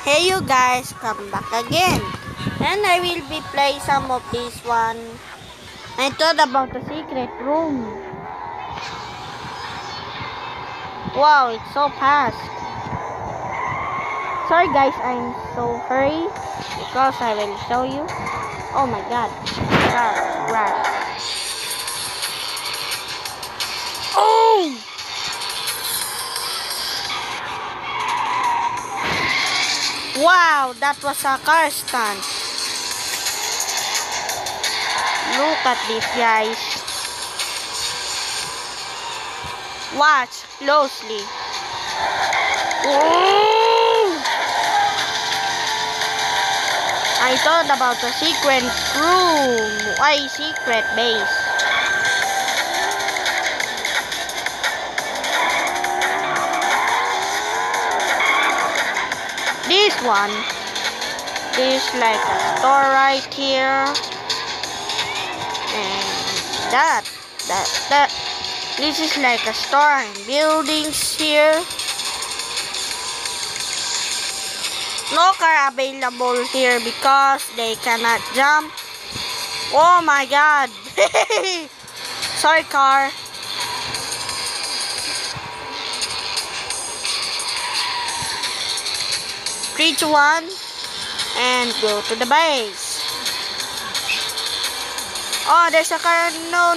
Hey you guys, come back again. And I will be playing some of this one. I thought about the secret room. Wow, it's so fast. Sorry guys, I'm so hurry because I will show you. Oh my god. Crash. Oh! Wow, that was a car stunt. Look at this, guys. Watch closely. Ooh! I thought about the secret room. Why secret base? This one. This like a store right here. And that. This is like a store and buildings here. No car available here because they cannot jump. Oh my god. Sorry car. Reach one and go to the base. Oh, there's a car. No.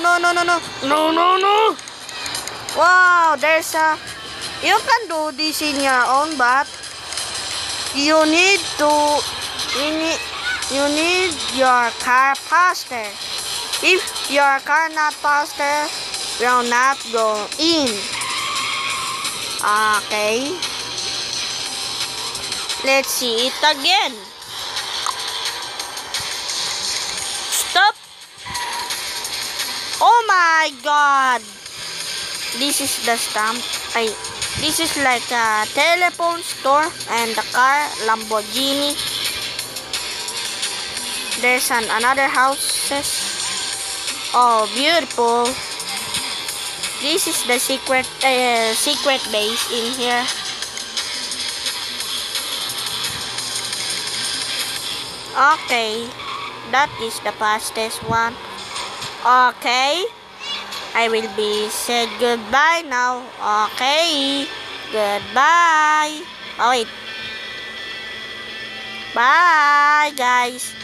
Wow, there's a. You can do this in your own, but you need your car faster. If your car not faster, will not go in. Okay. Let's see it again. Stop. Oh my god. This is the stamp. This is like a telephone store and the car Lamborghini. There's another houses. Oh, beautiful. This is the secret base in here. Okay, that is the fastest one. Okay, I will be said goodbye now. Okay, goodbye. Oh wait, bye guys.